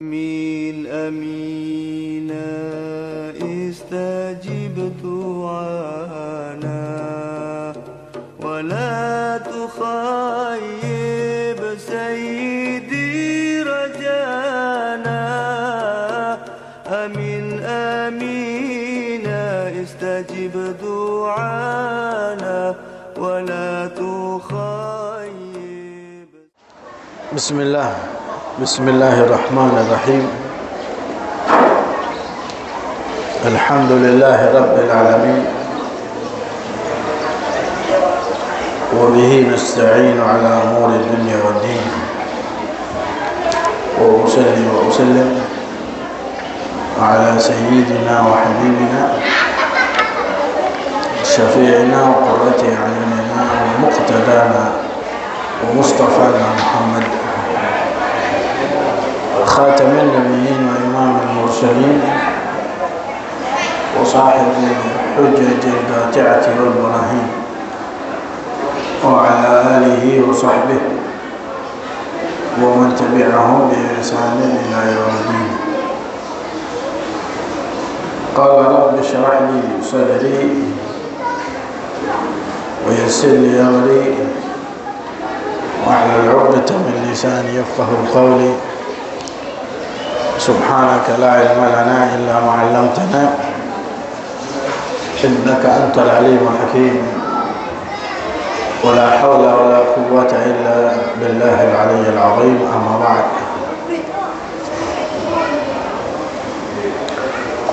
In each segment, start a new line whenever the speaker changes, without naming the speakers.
من أمينا استجب دعانا ولا تخيب سيدي رجانا أمين أمينا استجب دعانا ولا تخيب.
بسم الله الرحمن الرحيم. الحمد لله رب العالمين وبه نستعين على أمور الدنيا والدين وأسلم على سيدنا وحبيبنا شفيعنا وقرة أعيننا ومقتدانا ومصطفانا محمد خاتم النبيين وإمام المرسلين وصاحب الحجة القاطعة والبراهين وعلى آله وصحبه ومن تبعهم بإحسان إلى يوم الدين. قال رب اشرح لي صدري ويسر لي أمري واحلل عقدة من لساني يفقهوا قولي. سبحانك لا علم لنا إلا ما علمتنا إنك أنت العليم الحكيم ولا حول ولا قوة إلا بالله العلي العظيم. أما بعد،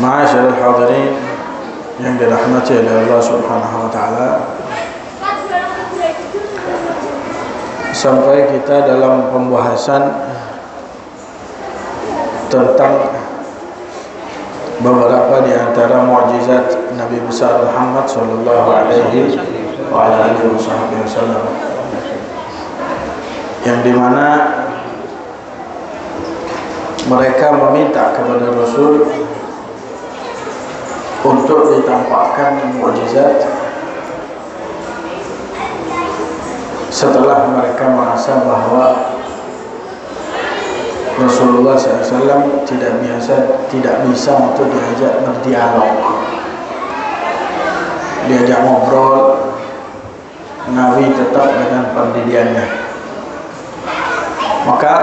معاشر الحاضرين yang dirahmati oleh Allah Subhanahu wa taala, sampai kita dalam pembahasan tentang beberapa di antara mukjizat Nabi besar Muhammad sallallahu alaihi wasallam, yang dimana mereka meminta kepada Rasul untuk ditampakkan mukjizat setelah mereka merasa bahwa Rasulullah SAW tidak bisa untuk diajak berdialog, diajak ngobrol. Nabi tetap dengan pendiriannya. Maka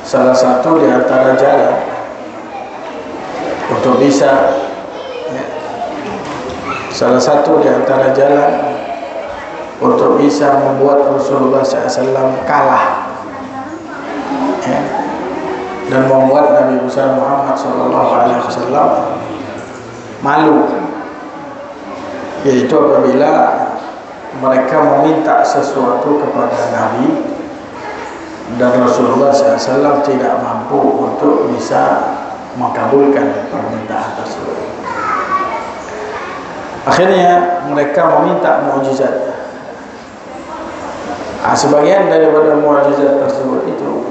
salah satu di antara jalan untuk bisa membuat Rasulullah SAW kalah dan membuat Nabi besar Muhammad SAW malu, yaitu apabila mereka meminta sesuatu kepada Nabi dan Rasulullah SAW tidak mampu untuk bisa mengabulkan permintaan tersebut. Akhirnya mereka meminta mukjizat. Sebagian daripada mukjizat tersebut itu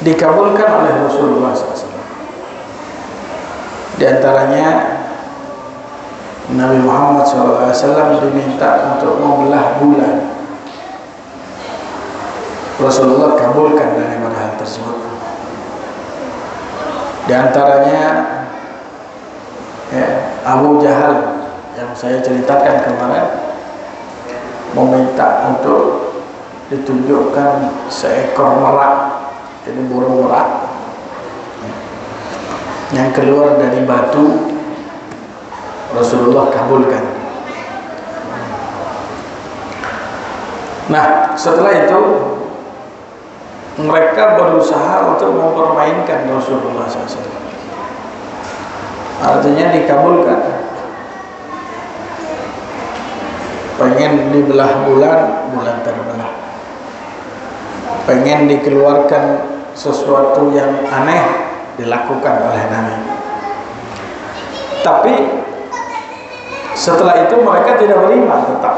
dikabulkan oleh Rasulullah SAW. Di antaranya Nabi Muhammad SAW diminta untuk membelah bulan. Rasulullah kabulkan daripada hal tersebut. Di antaranya Abu Jahal yang saya ceritakan kemarin meminta untuk ditunjukkan seekor merak, jadi burung merak yang keluar dari batu. Rasulullah kabulkan. Nah, setelah itu mereka berusaha untuk mempermainkan Rasulullah SAW. Artinya dikabulkan. Pengen dibelah bulan terbelah. Pengen dikeluarkan sesuatu yang aneh, dilakukan oleh Nabi. Tapi setelah itu mereka tidak beriman tetap.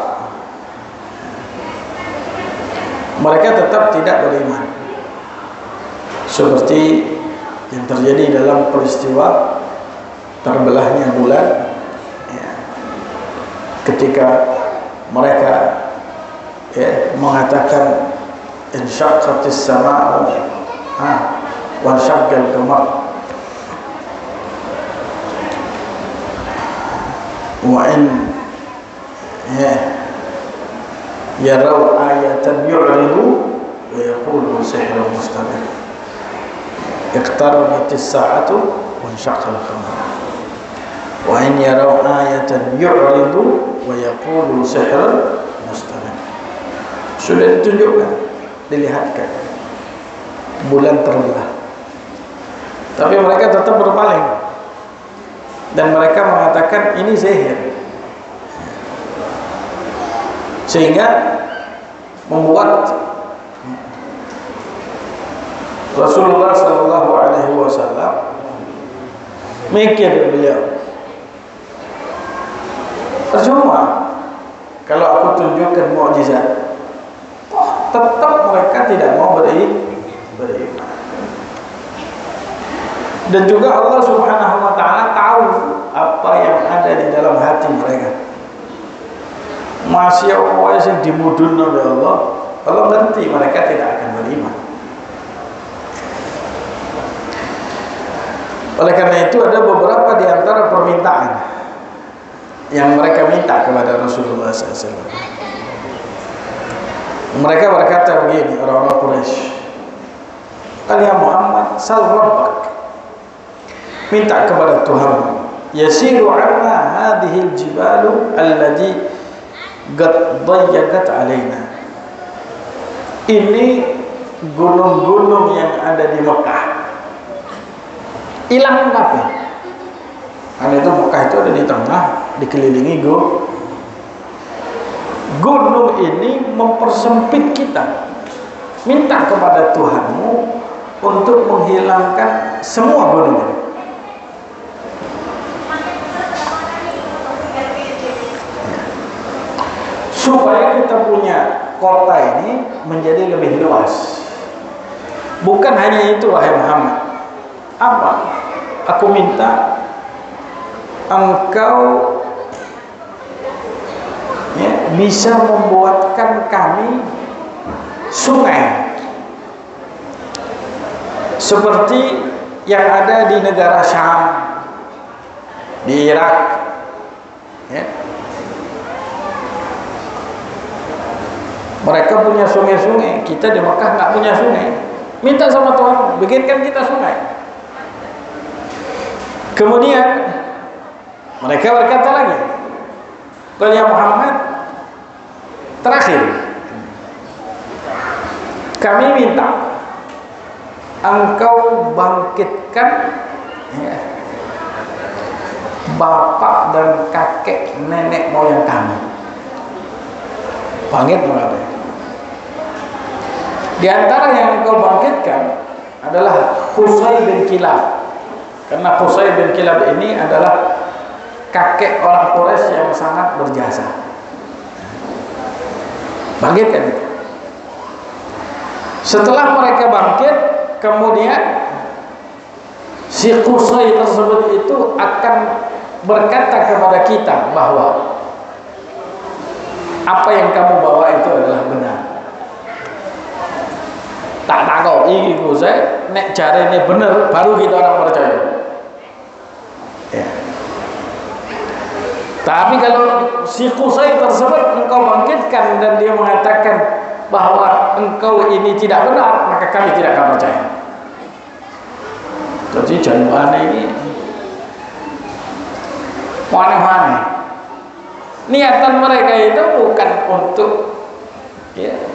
Mereka tetap tidak beriman. Seperti yang terjadi dalam peristiwa terbelahnya bulan, ketika mereka mengatakan insyaqqatis sama'u wa syaqqal qamar wa in yarau ayatan yu'ridu wa yaqulu sihrun mustamir iqtarabatis sa'atu wa insyaqqal qamar wa in yarau ayatan yu'ridu wa yaqulu sihrun mustamir. Sudah ditunjukkan, dilihatkan bulan terbelah, tapi mereka tetap berpaling dan mereka mengatakan ini sihir, sehingga membuat Rasulullah SAW mikir beliau, percuma kalau aku tunjukkan mukjizat, tetap mereka tidak mau beriman. Dan juga Allah Subhanahu wa taala tahu apa yang ada di dalam hati mereka. Masya Allah yang dimudun oleh Allah, Allah nanti mereka tidak akan beriman. Oleh karena itu ada beberapa di antara permintaan yang mereka minta kepada Rasulullah SAW. Mereka berkata begini, orang-orang Quraisy, "Ya Muhammad, sal rabbak, minta kepada Tuhan, yasiru anna hadhil jibalu allati qad dayyaqat alaina." Ini gunung-gunung yang ada di Mekah hilang kabeh. Karena itu Mekah itu ada di tengah, dikelilingi gunung ini mempersempit kita. Minta kepada Tuhanmu untuk menghilangkan semua gunung ini. Supaya kita punya kota ini menjadi lebih luas. Bukan hanya itu wahai Muhammad. Apa? Aku minta engkau bisa membuatkan kami sungai seperti yang ada di negara Syam, di Irak, mereka punya sungai-sungai, kita di Mekah nggak punya sungai. Minta sama Tuhan, bikinkan kita sungai. Kemudian mereka berkata lagi, "Qul ya Muhammad, terakhir kami minta engkau bangkitkan bapak dan kakek nenek moyang kami." Bangkit mereka. Di antara yang engkau bangkitkan adalah Qusay bin Kilab. Karena Qusay bin Kilab ini adalah kakek orang Quraisy yang sangat berjasa. Bangkitkan itu. Setelah mereka bangkit, kemudian si Qusay tersebut itu akan berkata kepada kita bahwa apa yang kamu bawa itu adalah benar. Tak tahu ini Qusay, nek cara ini benar, baru kita orang percaya. Ya. Tapi kalau si Qusay tersebut engkau bangkitkan dan dia mengatakan bahwa engkau ini tidak benar, maka kami tidak akan percaya. Jadi jangan ini aneh-aneh. Niatan mereka itu bukan untuk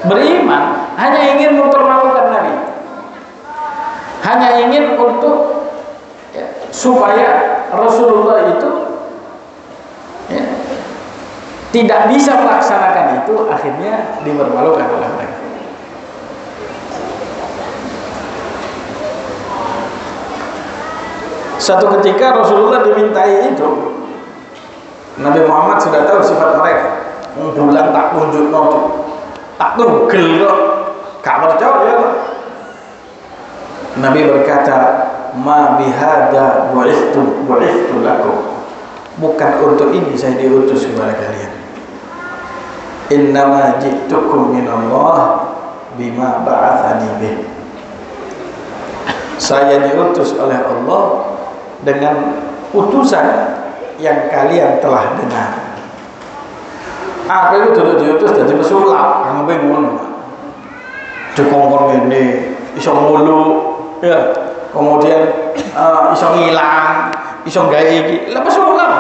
beriman, hanya ingin mempermalukan Nabi, hanya ingin untuk supaya Rasulullah itu tidak bisa melaksanakan itu, akhirnya dipermalukan oleh mereka. Satu ketika Rasulullah dimintai itu, Nabi Muhammad sudah tahu sifat mereka. Bulan tak tunjuk tak tugel kok, gak percaya. Nabi berkata, "Ma bihada bu'ithtu lakum." Bukan untuk ini saya diutus kepada kalian. innama ji'tukum minallah bima ba'athani bih. Saya diutus oleh Allah dengan utusan yang kalian telah dengar. Aku itu dulu diutus jadi pesulap, yang bingung. Dikongkong ini, iso mulu, ya. Kemudian iso ngilang, iso gawe iki. Lah pesulap.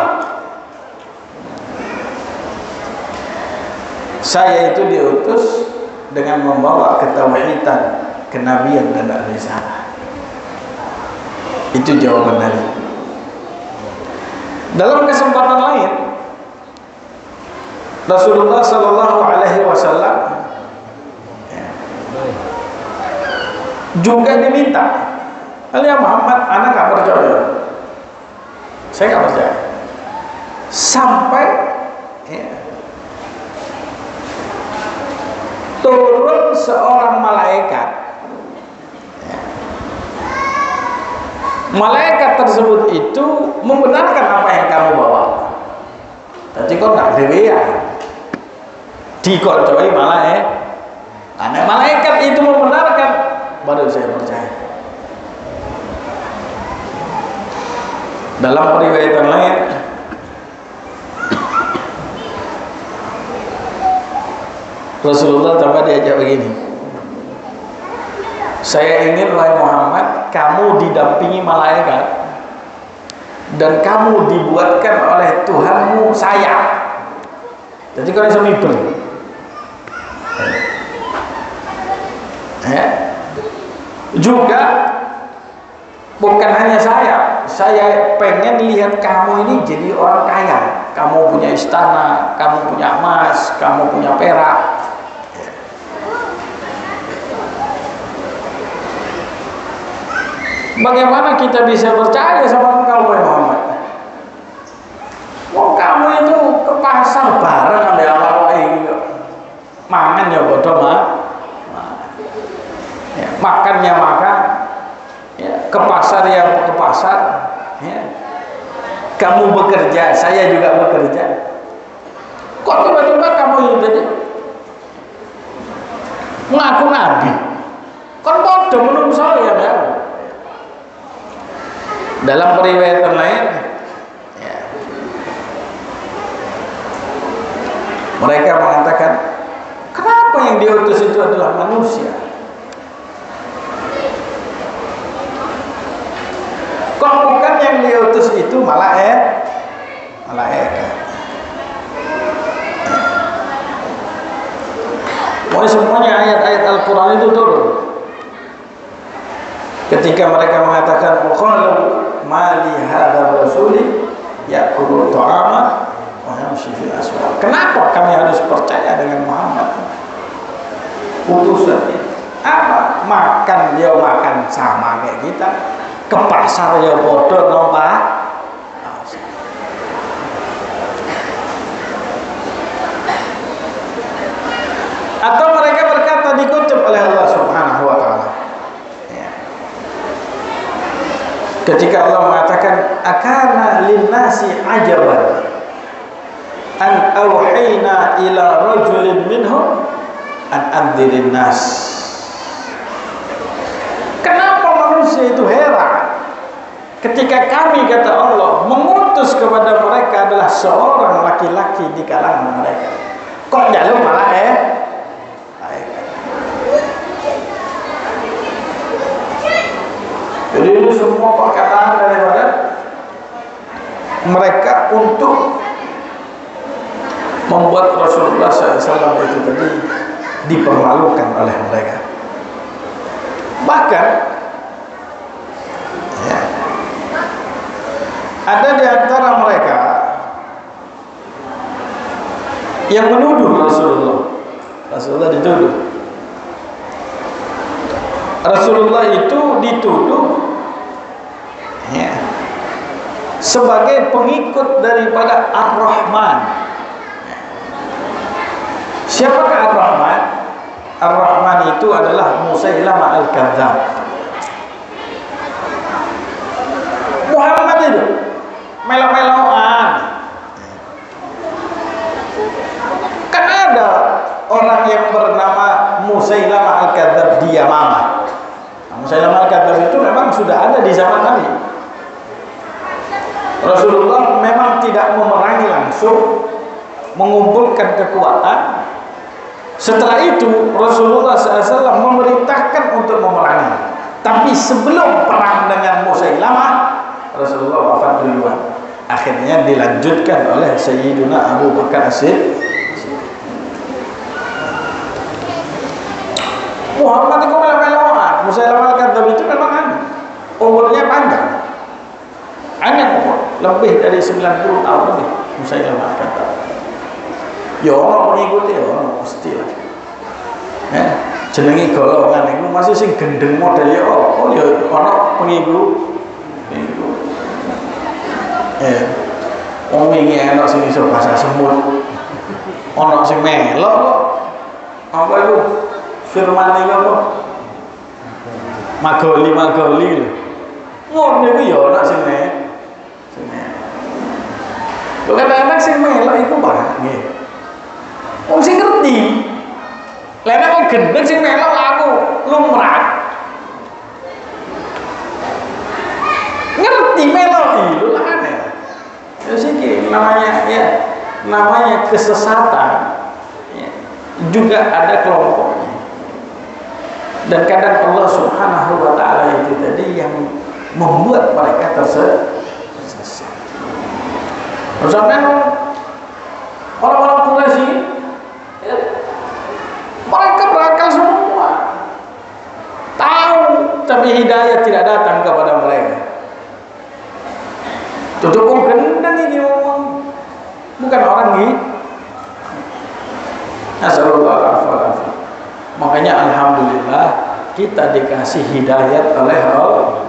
Saya itu diutus dengan membawa ketauhidan, kenabian dan risalah. Itu jawaban Nabi. Dalam kesempatan lain, Rasulullah Sallallahu Alaihi Wasallam juga diminta, "Ya Muhammad, anak nggak percaya, saya nggak percaya." Sampai turun seorang malaikat. Malaikat tersebut itu membenarkan apa yang kamu bawa. Jadi kok nggak dewean, dikocoi malah anak malaikat itu membenarkan, baru saya percaya. Dalam periwayatan lain, Rasulullah coba diajak begini, saya ingin wahai Muhammad, kamu didampingi malaikat dan kamu dibuatkan oleh Tuhanmu sayap. Jadi kalau bisa mimpi, juga bukan hanya saya pengen lihat kamu ini jadi orang kaya. Kamu punya istana, kamu punya emas, kamu punya perak. Bagaimana kita bisa percaya sama engkau wahai Muhammad? Wong kamu itu ke pasar bareng ada apa ini, mangan ya bodoh mah, ya, makannya makan, ya, ke pasar ya ke pasar, ya. Kamu bekerja, saya juga bekerja. Kok tiba-tiba kamu itu ngaku nabi? Kan bodoh menurut saya ya. Dalam periwayatan lain, ya, mereka mengatakan, kenapa yang diutus itu adalah manusia? Kok bukan yang diutus itu malaikat? Semuanya ayat-ayat Al-Quran itu turun. Ketika mereka mengatakan, qalu ma li hadzal rasuli ya'kulu ta'ama wa yamshi fil aswaq. Kenapa kami harus percaya dengan Muhammad? Utusan itu. Apa? Makan dia makan sama kayak kita. Ke pasar ya bodoh nompak. Atau mereka berkata, dikutip oleh Allah Subhanahu wa taala. Ketika Allah mengatakan, akana linnasi ajaban an awhayna ila rajulin minhum an andzirin nas. Kenapa manusia itu heran ketika kami, kata Allah, mengutus kepada mereka adalah seorang laki-laki di kalangan mereka. Kok jalur malah Jadi ini semua perkataan daripada mereka untuk membuat Rasulullah SAW itu tadi dipermalukan oleh mereka. Bahkan ya, ada di antara mereka yang menuduh Rasulullah dituduh. Rasulullah itu dituduh ya, sebagai pengikut daripada Ar-Rahman. Siapakah Ar-Rahman? Ar-Rahman itu adalah Musailamah Al-Kadzdzab. Muhammad itu melo-meloan. Kan ada Musailamah al-Kadzdzab di Yamamah. Musailamah al-Kadzdzab itu memang sudah ada di zaman Nabi. Rasulullah memang tidak memerangi langsung, mengumpulkan kekuatan. Setelah itu Rasulullah SAW memerintahkan untuk memerangi. Tapi sebelum perang dengan Musailamah, Rasulullah wafat duluan. Akhirnya dilanjutkan oleh Sayyiduna Abu Bakar As-Siddiq. Muhammad itu melo-meloan. Musailamah al-Kadzdzab itu memang umurnya panjang. Hanya lebih dari 90 tahun lebih Musailamah al-Kadzdzab. Ya orang pengikut ya orang mesti lah. Ya, jenengi golongan itu masih sing gendeng model ya oh ya orang pengikut. Wong wingi ana sing iso bahasa semut. Ana sing melok kok. Apa itu? Firman iki apa? Magoli lho. Ngono iku ya ana sing kadang-kadang sing melok iku barang nggih. Wong sing ngerti. Lah nek wong gendeng sing melok laku lumrah. Ngerti melodi lho aneh. Ya sih namanya kesesatan. Ya, juga ada kelompoknya. Dan kadang Allah Subhanahu wa taala itu tadi yang membuat mereka tersesat. Misalnya orang-orang Quraisy ya, mereka berakal semua. Tahu tapi hidayah tidak datang kepada mereka. Tutup gendang ini ngomong. Bukan orang gitu. Nasallallahu. Makanya alhamdulillah kita dikasih hidayat oleh Allah.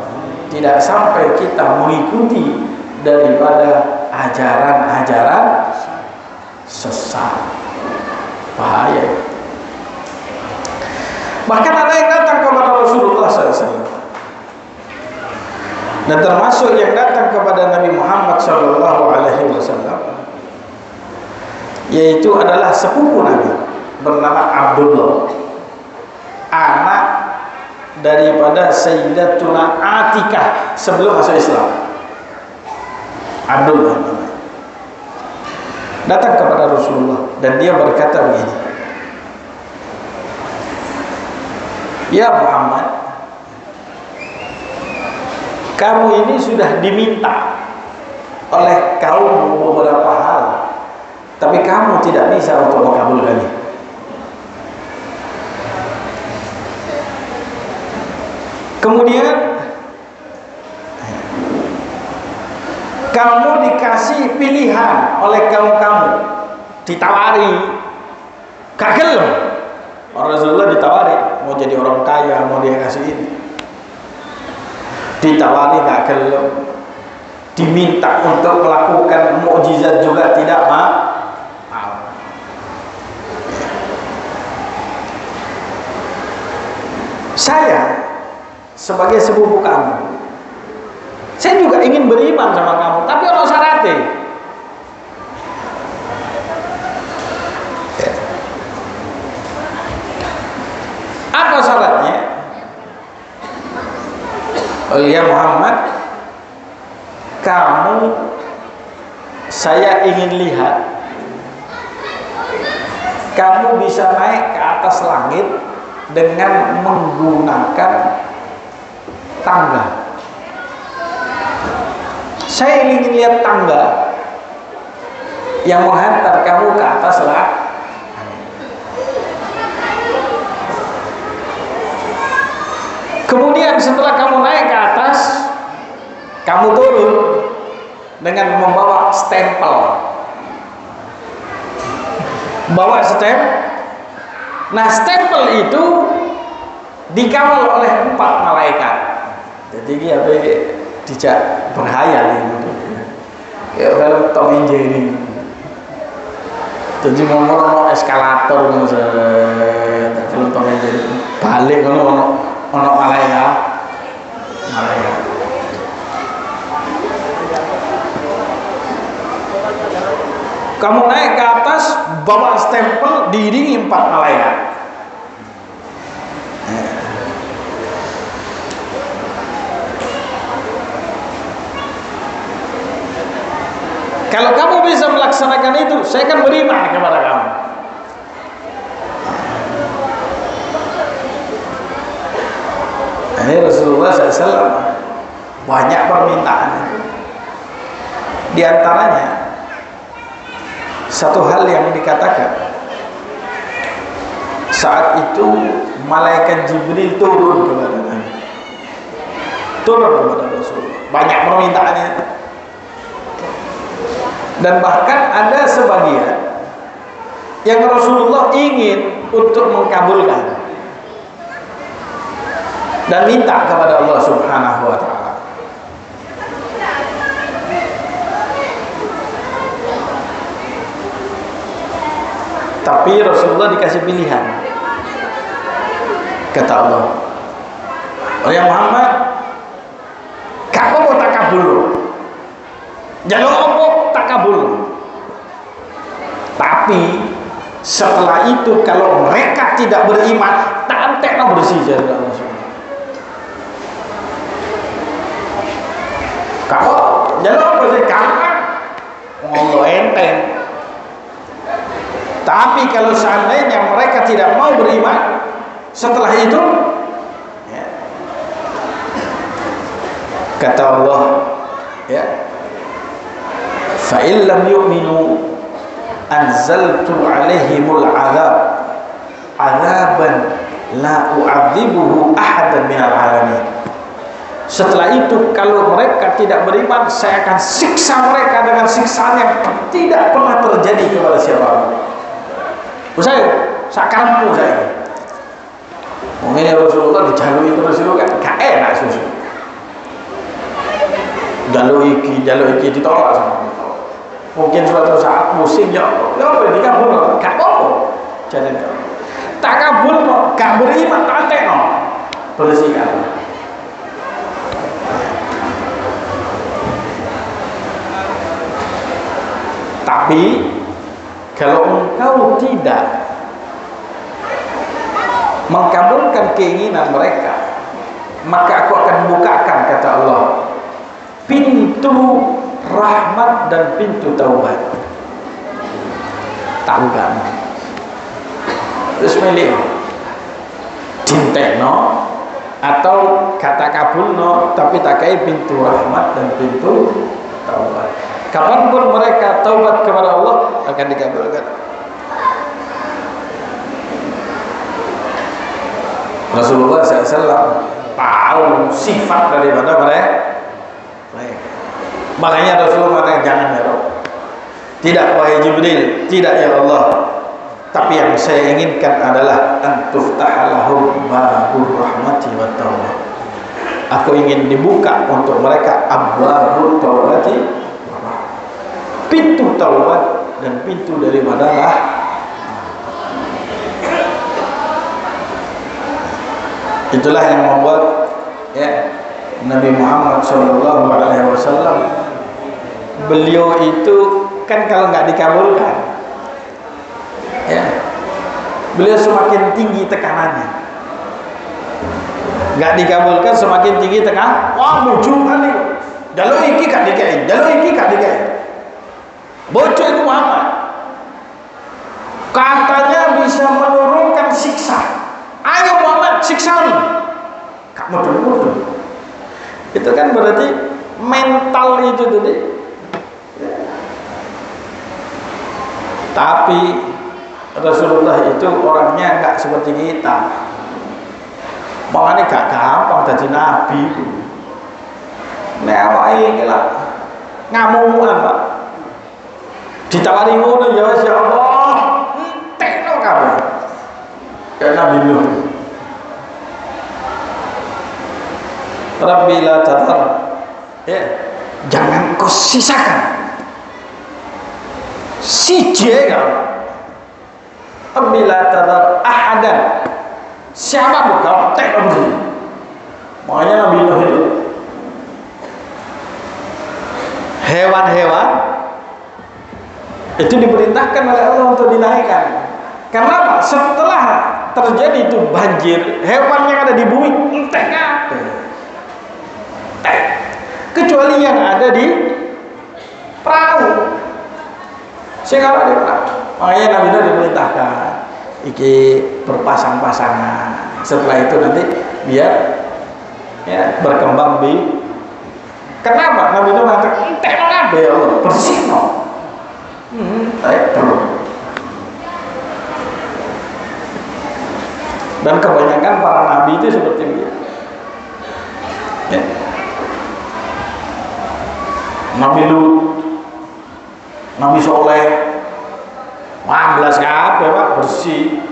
Tidak sampai kita mengikuti daripada ajaran-ajaran sesat. Bahaya. Bahkan ada yang datang kepada Rasulullah SAW. Dan termasuk yang datang kepada Nabi Muhammad SAW, yaitu adalah sepupu Nabi bernama Abdullah, anak daripada Sayyidatuna Atikah sebelum masuk Islam. Abdullah datang kepada Rasulullah dan dia berkata begini, "Ya Muhammad, kamu ini sudah diminta oleh kaum beberapa hal, tapi kamu tidak bisa untuk mengabulkannya. Kemudian kamu dikasih pilihan oleh kaum kamu, ditawari, gagal. Rasulullah ditawari, mau jadi orang kaya, mau dia kasih ini. Ditawari gagal, diminta untuk melakukan mukjizat juga tidak mau. Saya sebagai sepupu kamu, saya juga ingin beriman sama kamu, tapi ono syaratnya. Apa syaratnya? Oh ya Muhammad, saya ingin lihat kamu bisa naik ke atas langit dengan menggunakan tangga. Saya ingin lihat tangga yang menghantar kamu ke atas langit. Kemudian setelah kamu naik ke atas, kamu turun dengan membawa stempel. Bawa stempel. Nah, stempel itu dikawal oleh 4 malaikat. Jadi dia dijak berhayal ini. Ya kalau Tom and Jerry. Jadi ngomong eskalator ngono film Tom and Jerry. Balik ngono ono malaikat. Kamu naik ke atas, bawa stempel, diiringi 4 malaikat. Kalau kamu bisa melaksanakan itu, saya akan beriman kepada kamu. Ini Rasulullah SAW banyak permintaan. Di antaranya satu hal yang dikatakan saat itu malaikat Jibril turun kepada Nabi, turun kepada Rasulullah. Banyak permintaannya. Dan bahkan ada sebagian yang Rasulullah ingin untuk mengkabulkan dan minta kepada Allah Subhanahu wa ta'ala. Tapi Rasulullah dikasih pilihan. Kata Allah, "Ya Muhammad, kamu mau takabul? Jalur apa takabul? Tapi setelah itu kalau mereka tidak beriman, tak antekno bersih jadi Allah Subhanahu. Kamu jalur apa sih kamu? Allah enteng. Tapi kalau seandainya mereka tidak mau beriman, setelah itu ya, kata Allah, ya, fa illam yu'minu anzaltu alaihimul azab azaban la u'adzibuhu ahadan minal alamin. Setelah itu kalau mereka tidak beriman, saya akan siksa mereka dengan siksaan yang tidak pernah terjadi kepada siapapun. Saya sakarmu saya. Mungkin Rasulullah dijalui terus itu kan gak enak susu. Jalui iki ditolak sama Allah. Mungkin suatu saat musim ya boleh dikabul, gak apa-apa. Jadi tak kabul kok, gak beriman tak antekno. Bersihkan. Tapi kalau engkau tidak mengabulkan keinginan mereka, maka aku akan bukakan, kata Allah, pintu rahmat dan pintu taubat. Tak bukan. Terus milih cintekno atau kata kabulno, tapi tak kayak pintu rahmat dan pintu taubat. Kapanpun mereka taubat kepada Allah akan dikabulkan. Rasulullah SAW tahu sifat daripada mereka. Makanya Rasulullah mengatakan jangan ya Rabb. Tidak wahai Jibril, tidak ya Allah. Tapi yang saya inginkan adalah antuftahalahum babur rahmati wa taubat. Aku ingin dibuka untuk mereka abwabut taubati, pintu taubat dan pintu daripada itulah yang membuat ya Nabi Muhammad SAW, beliau itu kan kalau nggak dikabulkan ya beliau semakin tinggi tekanannya. Nggak dikabulkan semakin tinggi tekan. Wah bocor kali, jalur iki gak dikai, jalur iki gak dikai. Bocor itu Muhammad katanya bisa menurunkan siksa. Ayo Muhammad siksa nih. Gak mudah-mudah. Itu kan berarti mental itu tadi. Tapi Rasulullah itu orangnya gak seperti kita. Makanya gak gampang jadi nabi. Nek awake iki lah ngamuan, Pak. Ditawari ngono ya wis ya Allah, entekno kabeh. Ya Nabi Nuh. Rabbi la tadhar. Ya, jangan kau sisakan. Siji ya. Rabbi la tadhar ahadan. Siapa pun kau entekno begini. Makanya Nabi Nuh itu hewan-hewan itu diperintahkan oleh Allah untuk dinaikkan. Karena apa? Setelah terjadi itu banjir, hewan yang ada di bumi entek kabeh. Kecuali yang ada di perahu. Sehingga dia pernah. Makanya Nabi itu diperintahkan iki berpasang-pasangan. Setelah itu nanti biar ya berkembang bi. Kenapa Nabi itu mengatakan entek nabi ya Allah bersih no. Terus. Dan kebanyakan para nabi itu seperti itu. Ya. Nabi Lut, Nabi Soleh, 15 kabeh Pak bersih.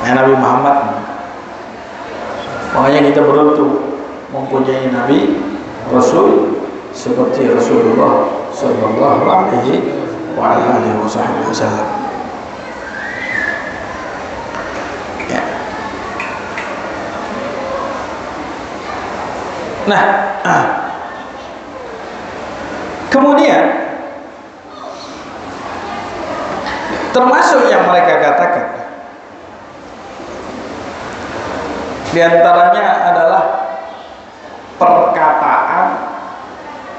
Nabi Muhammad. Makanya kita beruntung mempunyai Nabi Rasul seperti Rasulullah Sallallahu Alaihi Wasallam. Ya. Nah, kemudian termasuk yang mereka katakan di antaranya adalah perkataan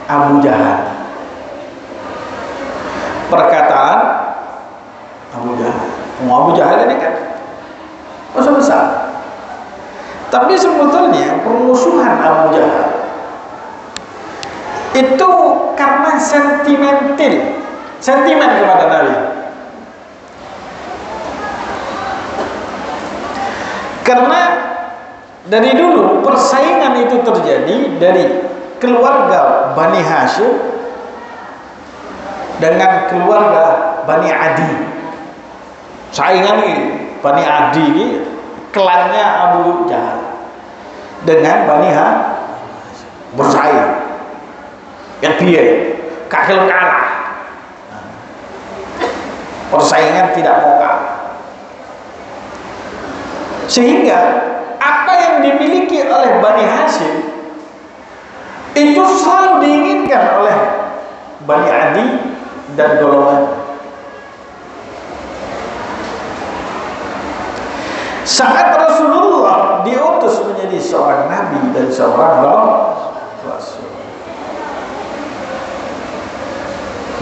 Abu Jahal. Perkataan Abu Jahal. Abu Jahal ini kan musuh besar. Tapi sebetulnya permusuhan Abu Jahal itu karena sentimen kepada Nabi. Karena dari dulu persaingan itu terjadi dari keluarga Bani Hashim dengan keluarga Bani Adi. Saingan ini Bani Adi ini klannya Abu Jahal dengan Bani Hashim bersaing. Kan piye? Kakil kalah. Persaingan tidak mau kalah. Sehingga apa yang dimiliki oleh Bani Hashim itu selalu diinginkan oleh Bani Adi dan golongan. Saat Rasulullah diutus menjadi seorang nabi dan seorang rasul,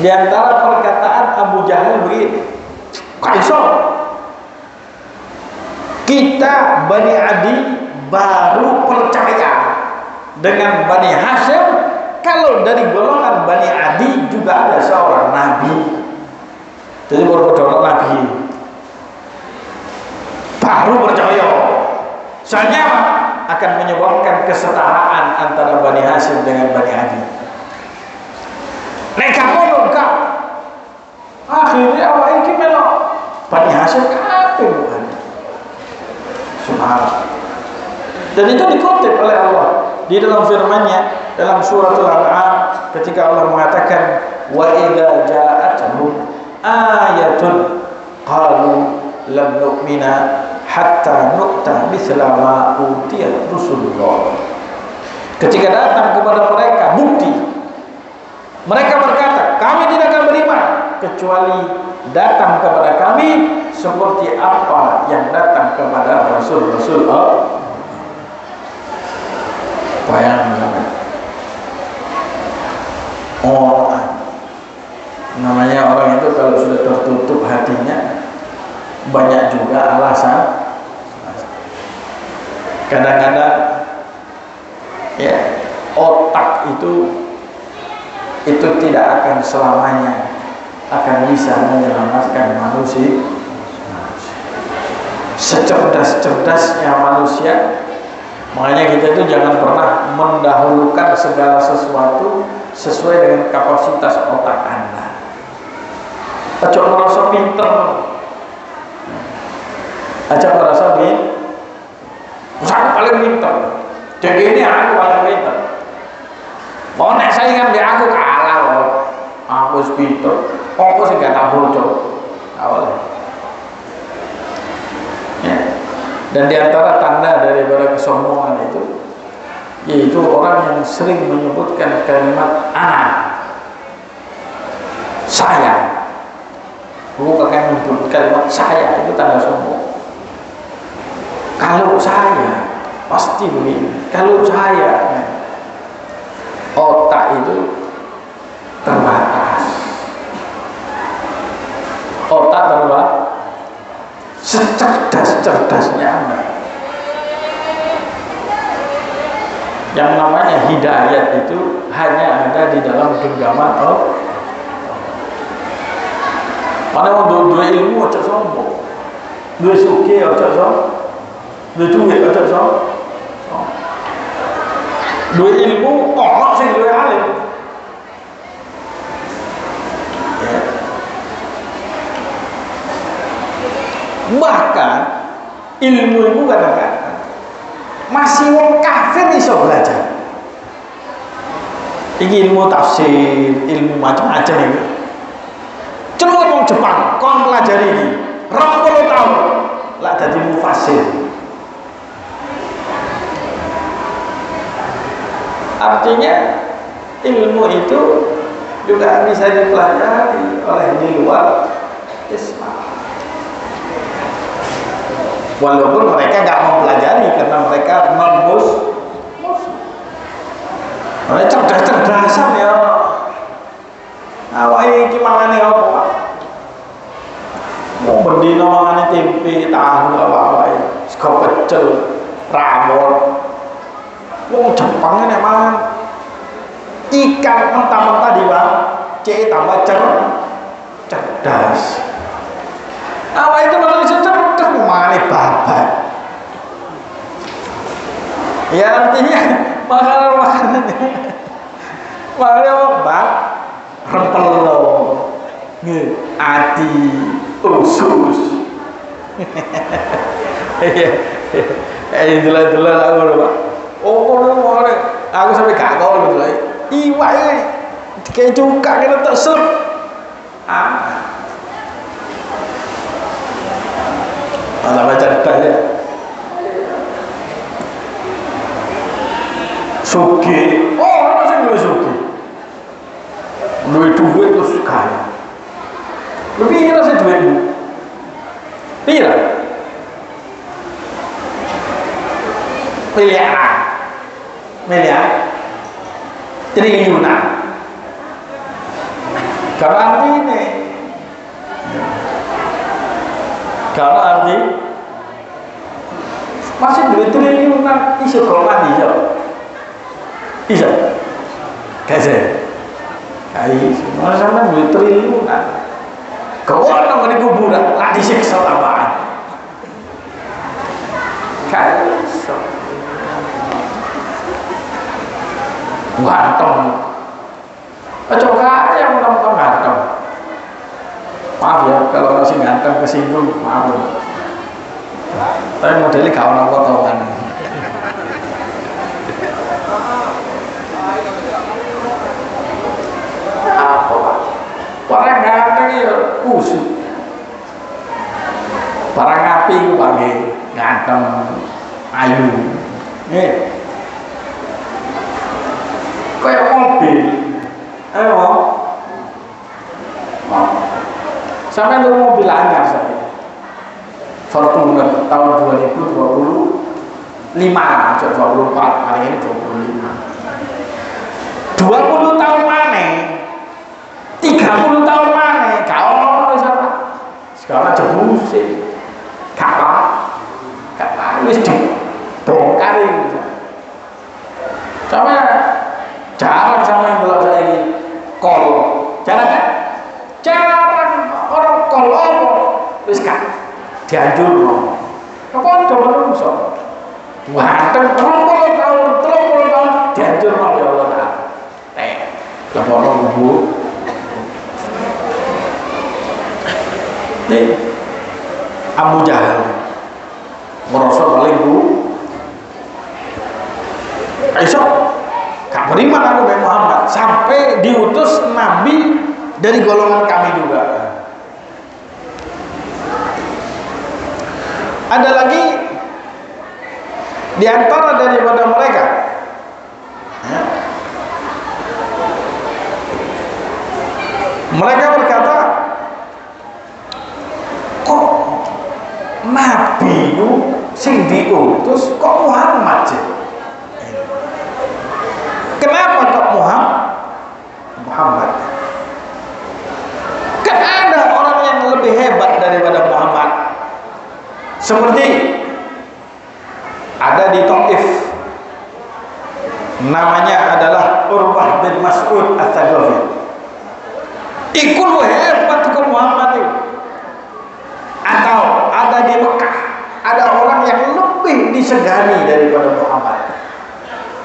di antara perkataan Abu Jahal begini, Kaisar, kita Bani Adi baru percaya dengan Bani Hashim kalau dari golongan Bani Adi juga ada seorang nabi. Jadi baru percaya nabi, baru percaya. Soalnya apa? Akan menyebabkan kesetaraan antara Bani Hashim dengan Bani Adi. Nek kamu lengkap, akhirnya awak ini melok Bani Hashim kabeh bukan. Subhanallah. Dan itu dikutip oleh Allah di dalam firman-Nya dalam suratul An'am ketika Allah mengatakan wa idza ja'atuhum ayatun qalu lam nu'mina hatta nu'ta mithla ma utiya Rasulullah. Ketika datang kepada mereka bukti, mereka berkata, kami tidak akan beriman kecuali datang kepada kami seperti apa yang datang kepada Rasul-Rasul Allah. Bayangkan. Namanya orang itu kalau sudah tertutup hatinya banyak juga alasan. Kadang-kadang ya otak itu tidak akan selamanya akan bisa menyelamatkan manusia. Secerdas-cerdasnya manusia, makanya kita itu jangan pernah mendahulukan segala sesuatu sesuai dengan kapasitas otak Anda. Aja merasa pinter, aja merasa saya paling pinter. Jadi ini aku paling pinter. Mau nek saingan di aku kalah loh. Aku pinter. Aku sih gak tahu bocor. Awalnya. Ya. Dan di antara tanda daripada kesombongan itu, yaitu orang yang sering menyebutkan kalimat ana, saya. Bukan menyebut kalimat saya, itu tanda sombong. Kalau saya pasti begini. Kalau saya, otak itu terbatas. secerdas-cerdasnya Anda. Yang namanya hidayat itu hanya ada di dalam genggaman Allah. Mana mau dua ilmu aja sombong, dua suki aja sombong, dua duit aja sombong, dua ilmu orang sing dua alim. Bahkan ilmu itu kadang-kadang masih wong kafir iso belajar. Ini ilmu tafsir, ilmu macam-macam ini. Celuk wong Jepang, kon pelajari ini 20 tahun lah dadi mufasir. Artinya ilmu itu juga bisa dipelajari oleh di luar Islam. Walaupun mereka nggak mempelajari karena mereka non-muslim. Mereka cerdas-cerdasan ya. Awake iki mangane apa, Pak? Mau bendina mangane tempe, tahu awake. Sego pecel, rawon. Wong Jepang nek mangan ikan mentah-mentah diwang, cek tambah cerdas. Awake itu manusia cerdas mangane babat. Ya artinya makanan obat rempelo ati usus jelas-jelas aku lho Pak. Oh aku sampai gak tau lho iwak iki kayak cuka kena tak selep malah baca depan ya suki apa sih gue suki duit terus kaya lebih kira sih duitmu pira miliar triliunan karena arti ini karena arti masih duit triliunan iso golongan iso bisa kasih kai semua sama duit triliunan kau orang di kuburan lah disiksa tambahan kai ganteng coba yang nonton ganteng maaf ya kalau masih ganteng kesinggung maaf tapi modelnya gak orang potongan barang ganteng ya kusut barang api itu panggil ganteng ayu kayak mobil sampai untuk mobil anyar saya Fortuner tahun 2025 24 hari ini 25 20 tahun mana 30 tahun mana kalau misalnya sekarang jebus sih kapal wis dibongkar gitu sama jarang sama yang belum saya ini kol jarang kan jarang orang kol apa wis kan dianjur no kok coba so ganteng 30 tahun dianjur no ya Allah laporan Bu nih Abu Jahal merosot paling Bu Aisyah gak beriman aku dengan Muhammad sampai diutus Nabi dari golongan kami juga. Ada lagi di antara daripada mereka mereka berkata kok Nabi itu sing diutus kok Muhammad sih? Kenapa kok Muhammad? Kan ada orang yang lebih hebat daripada Muhammad. Seperti ada di Taif, namanya adalah Urwah bin Mas'ud Ats-Tsaqafi. Iku lu hebat ke Muhammad itu. Atau ada di Mekah, ada orang yang lebih disegani daripada Muhammad,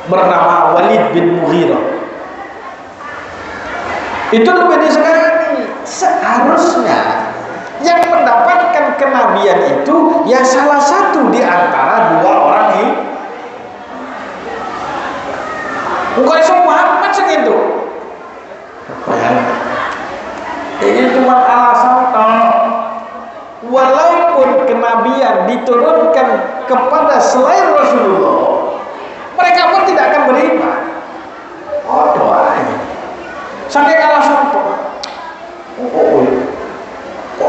bernama Walid bin Mughirah. Itu lebih disegani. Seharusnya yang mendapatkan kenabian itu ya salah satu di antara dua orang ini. Bukan semua Muhammad segitu. Ini cuma alasan walaupun kenabian diturunkan kepada selain Rasulullah, mereka pun tidak akan beriman. Oh doanya. Sampai alasan kok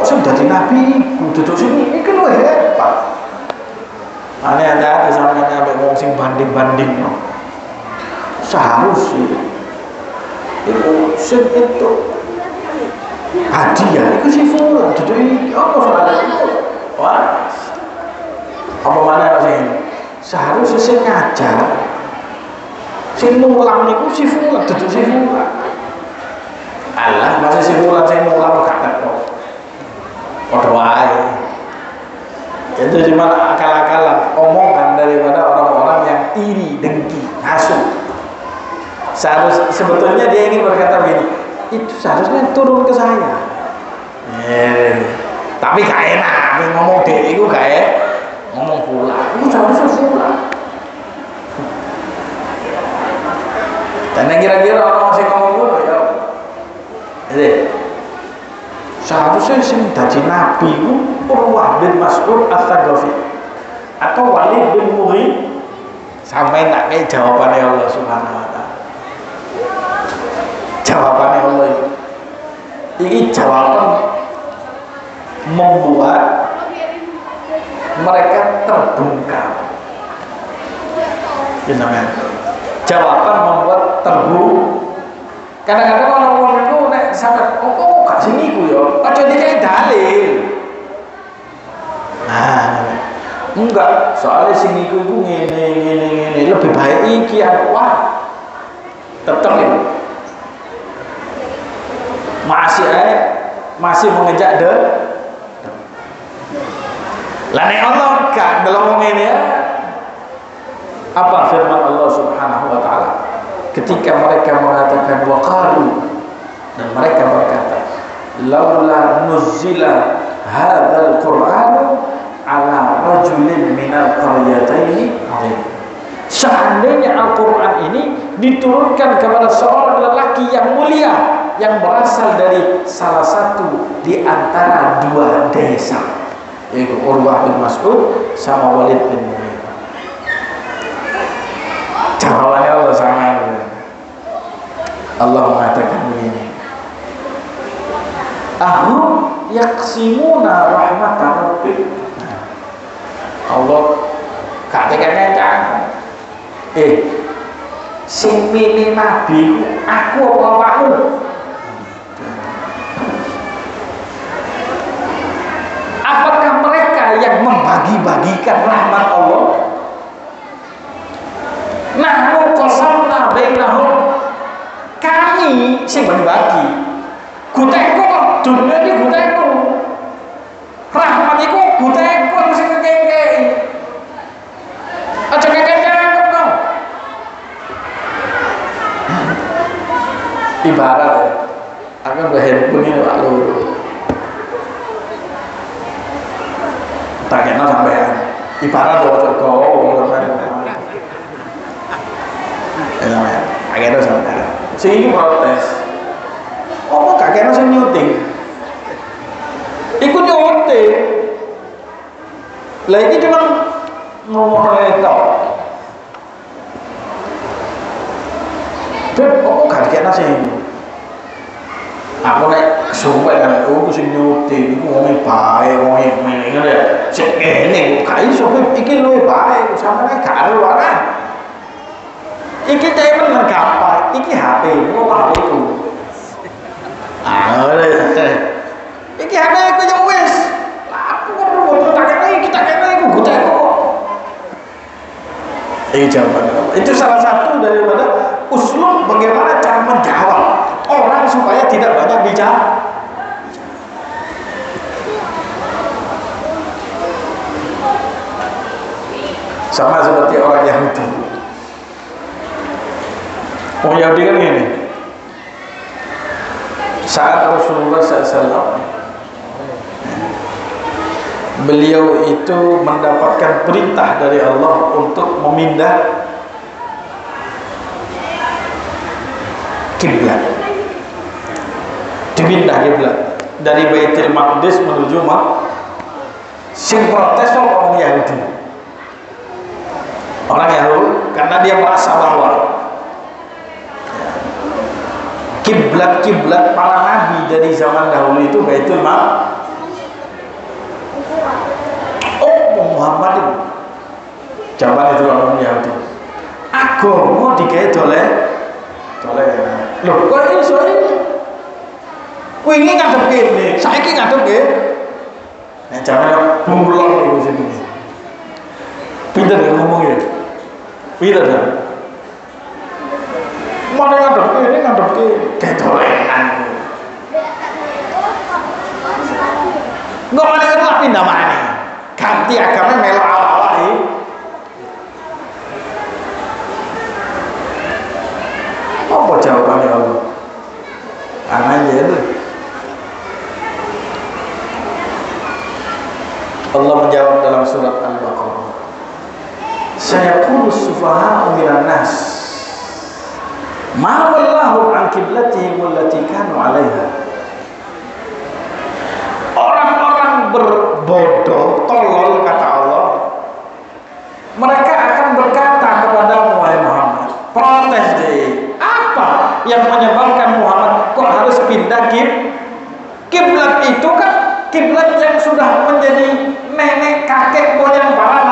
sudah jadi nabi, duduk sini, ini kan hebat. Ada kesannya sampai ngomong sing banding-banding. Seharusnya itu hadiah itu sih full jadi apa soalnya wah apa mana sih seharusnya saya ngajar saya ngulang itu sih full jadi sih full alah masih sih full saya ngulang kata kok wae itu cuma akal-akalan omongan daripada orang-orang yang iri dengki hasut. Sebetulnya dia ingin berkata begini, itu seharusnya turun ke saya. Tapi gak enak ngomong deh, itu gak ngomong pula. Itu seharusnya pula. Dan kira-kira orang masih ngomong pula ya. Jadi seharusnya sing dadi nabi itu Urwah bin Mas'ud Ats-Tsaqafi atau Walid bin Mughirah. Sampai nak kayak jawabannya Allah Subhanahu wa taala. Jawabannya Allah ini jawaban membuat mereka terbungkam. Ini namanya jawaban membuat terbungkam. Kadang-kadang orang-orang itu nek sampai kok gak sini ku yo aja dikai dalil. Nah enggak, soalnya sini ku ngene lebih baik iki wah tetap itu masih mengejar lah nek Allah gak delong ngene ya. Apa firman Allah Subhanahu wa taala ketika mereka mengatakan waqalu, dan mereka berkata laula nuzila hadzal qur'anu ala rajulin minal qaryataini azim. Seandainya Al-Quran ini diturunkan kepada seorang lelaki yang mulia yang berasal dari salah satu di antara dua desa, yaitu Urwah bin Mas'ud sama Walid bin Mughirah. Jawabannya Allah sama Allah mengatakan begini, ahum yaqsimuna rahmata rabbik. Allah katakan sing milih nabi aku apa kamu? Apakah mereka yang membagi-bagikan rahmat Allah? Nahnu qasamna bainahum, kami sing bagi. Guteku kok dunia iki guteku. Rahmat iku guteku sing kekeki. Aja kekek kok. Ibarat aku udah handphone ini Pak Lur. Tak kena sampean. Ibarat bocor kau namanya akhirnya sampai sehingga protes oh gak kena saya nyuting ikut nyuting lah ini cuma ngomong itu Beb, oh gak kena saya aku naik sumpah kan aku sih nyuting aku ngomongin baik ngomongin ini ya cek ini kayak sumpah ini lebih baik sama kan gak ada orang iki temen gampang, iki HP, mau HP itu. Iki HP aku yang wes. Aku perlu tak kena iki, tak kena Jawaban Allah. Itu salah satu daripada uslub bagaimana cara menjawab orang supaya tidak banyak bicara. Sama seperti orang Yahudi. Orang Yahudi kan gini. Saat Rasulullah SAW beliau itu mendapatkan perintah dari Allah untuk memindah kiblat, dipindah kiblat dari Baitul Maqdis menuju sing protes orang Yahudi, karena dia merasa bahwa kiblat para nabi dari zaman dahulu itu Baitul Maqdis. Muhammad itu jawaban itu orang Yahudi agama digawe doleh loh kok iso iki wingi ngadep kene saiki ngadep nggih nek jaman bunglong iki sini pinter ngomong ya pinter ya mana ngadep kene kayak dolenan nggak mana itu pindah mana ganti agama melu awal-awal ini. Apa jawabannya Allah? Anaknya itu Allah menjawab dalam surat Al-Baqarah, sayaqulu sufaha'u minan nas ma wallahu an qiblatihim allati kanu 'alaiha. Orang-orang berbodoh, tolol kata Allah, mereka akan berkata kepada Muhammad, protes deh, apa yang menyebabkan Muhammad kok harus pindah kiblat? Itu kan kiblat yang sudah menjadi nenek kakek moyang para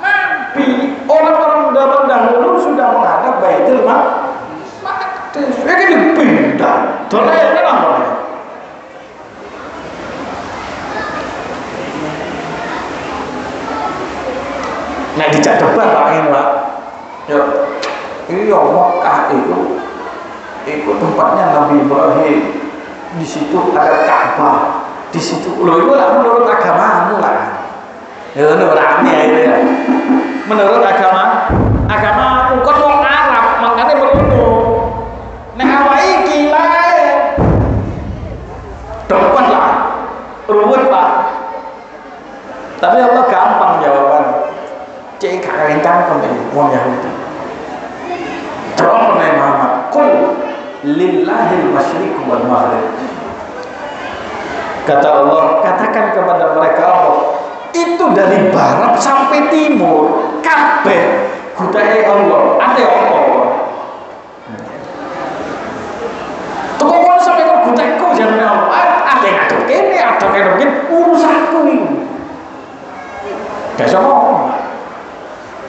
nabi. Orang-orang zaman dahulu sudah menghadap Baitul Maqdis, ini dipindah, dolenan apa? Nah dijak debat Pak ini Pak. Ya, ini Mekah itu tempatnya Nabi Ibrahim. Di situ ada Ka'bah. Di situ loh itu lah menurut agamamu lah. Ya itu berani itu ya. Menurut agama kon wong Arab makanya merono. Nek awake gila debat lah. Ruwet Pak. Tapi Allah gampang jawaban. Cek kalian pembeli uang Yahudi. Jawab Nabi Muhammad, "Qul lillahil masyriq wal maghrib." Kata Allah, katakan kepada mereka Allah, itu dari barat sampai timur, kabeh gudahe Allah, ate apa? Toko kono sampai kok gudaku jenenge Allah, ate ngaduk kene, ate ngaduk kene, urusanku iki. Gak iso ngomong.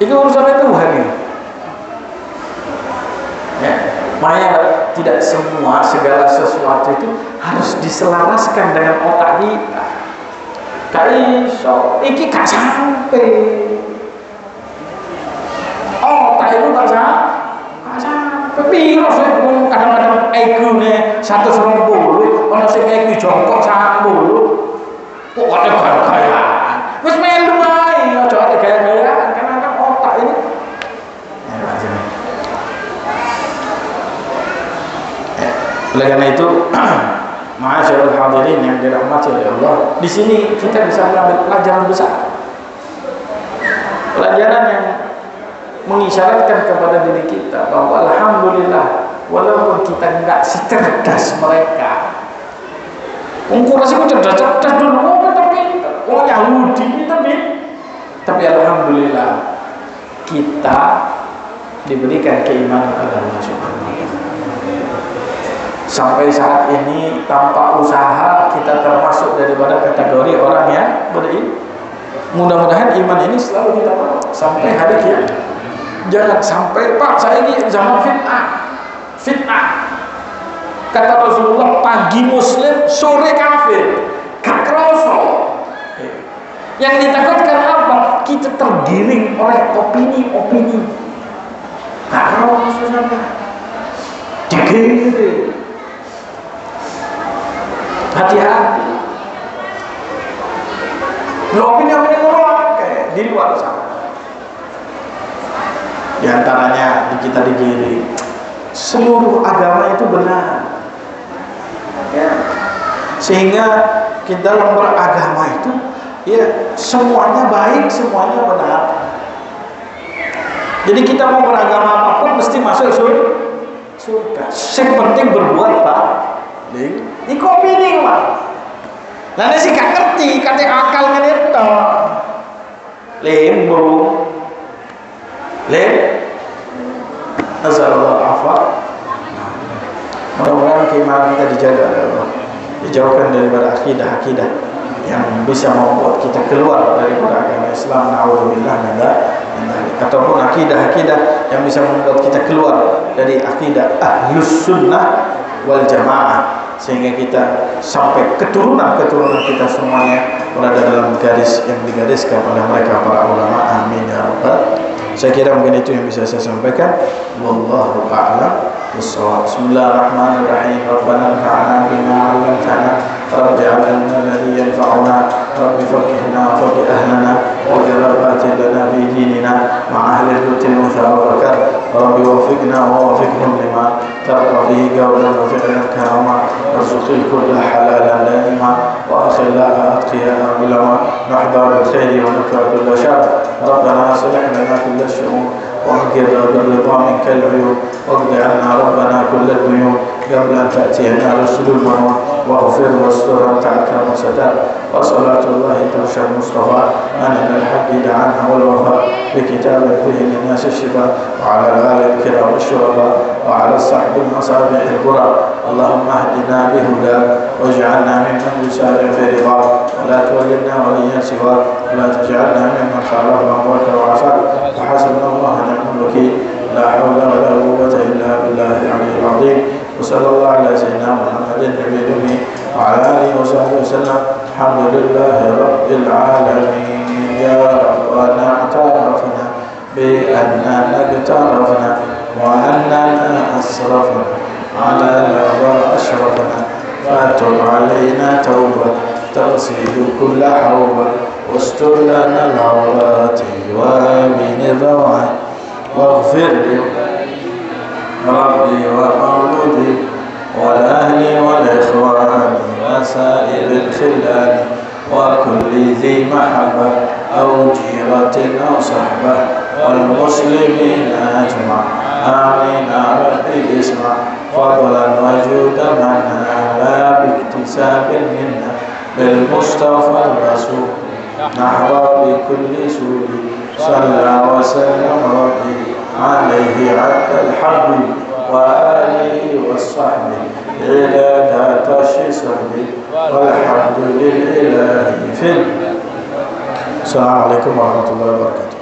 Itu urusan Tuhan ini. Ya, makanya tidak semua segala sesuatu itu harus diselaraskan dengan otak kita. Kaiso, iki gak sampai. Otak itu gak sampai. Piro sih kadang-kadang IQ-ne 120, ono sing IQ jongkok 90. Kok ada gaya-gayaan. Wis melu ae, aja ada gaya-gayaan karena otak ini. Oleh karena itu, ma'asyiral hadirin yang dirahmati oleh Allah, di sini kita bisa mengambil pelajaran besar. Pelajaran yang mengisyaratkan kepada diri kita bahwa alhamdulillah walaupun kita enggak secerdas mereka. Kurasi ku cerdas-cerdas dulu, tapi Yahudi tapi alhamdulillah kita diberikan keimanan kepada Allah Subhanahu wa taala. Sampai saat ini tanpa usaha kita termasuk daripada kategori orang yang beriman. Mudah-mudahan iman ini selalu kita bawa sampai hari kiamat. Jangan sampai Pak saya ini zaman fitnah. Kata Rasulullah, pagi muslim, sore kafir. Gak kerasa. Yang ditakutkan apa? apa? Kita tergiring oleh opini-opini. Nah, kalau maksudnya digiring, hati-hati. Opini-opini orang kayak di luar sana. Di antaranya kita digiring, seluruh agama itu benar, ya. Sehingga kita dalam beragama itu, ya semuanya baik, semuanya benar. Jadi kita mau beragama apapun mesti masuk surga. Yang penting berbuat Pak. Ini kopi nih Pak. Lalu sih gak ngerti, kata akal ngerti. Lembung. Azallahu afa. Mudah-mudahan keimanan kita dijaga oleh Allah, dijauhkan daripada akidah-akidah yang bisa membuat kita keluar dari agama Islam. Na'udzubillah min dzalik. Ataupun akidah-akidah yang bisa membuat kita keluar dari akidah Ahlus Sunnah wal Jamaah, sehingga kita sampai keturunan kita semuanya berada dalam garis yang digariskan oleh mereka para ulama. Amin ya rabbal. Saya kira mungkin itu yang bisa saya sampaikan. Wallahu a'lam bissawab. Bismillahirrahmanirrahim. Rabbana anfa'na bima 'allamtana rabbi 'allimna alladhi yanfa'una rabbi faqihna wa faqih ahlana wa jarrabatin lana fi dinina ma'a ahli al-hutin wa barakatuh. Rabbi wafiqna wa wafiqhum lima tarqa fihi qawlan wa fi'lan karama warzuqil kulla halalan daima wa akhilla atqiya ulama nahdar al-khairi wa nakra kulla syar. Rabbana aslih lana kulla الشؤون واغفر بالرضا منك العيوب واقض عنا ربنا كل الديون قبل ان تاتينا رسل المنون واغفر واستر انت اكرم وستار وصلاه الله تغشى المصطفى ان الحق دعانا والوفاء بكتاب فيه للناس الشفاء وعلى الاله الكرام الشرفاء وعلى الصحب المصابيح الكرى. اللهم اهدنا بهداك واجعلنا ممن يسارع في رضاك ولا تولنا وليا سواك ولا تجعلنا ممن خالف امرك وعصاك وحسبنا الله ونعم الوكيل. لا حول ولا قوة إلا بالله العلي العظيم. وصلى الله على سيدنا محمد النبي الأمي وعلى آله وصحبه وسلم. الحمد لله رب العالمين. يا ربنا اعترفنا بأننا اقترفنا وأننا أسرفنا على الهوى أشرفنا فاتب علينا توبة تغسل كل حوبة واستر لنا العورات وامن الروعات واغفر لي ربي ومولودي والأهل والإخوان وسائر الخلان وكل ذي محبة أو جيرة أو صحبة والمسلمين أجمع. آمين يا ربي اسمع فضلا وجود منا باكتساب منا بالمصطفى الرسول نحو بكل سوء صلى وسلم ربي عليه عد الحب وآله والصحب إلى ذات الشصب والحمد لله في السلام عليكم ورحمة الله وبركاته.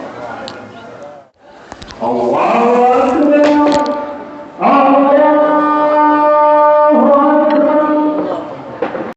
الله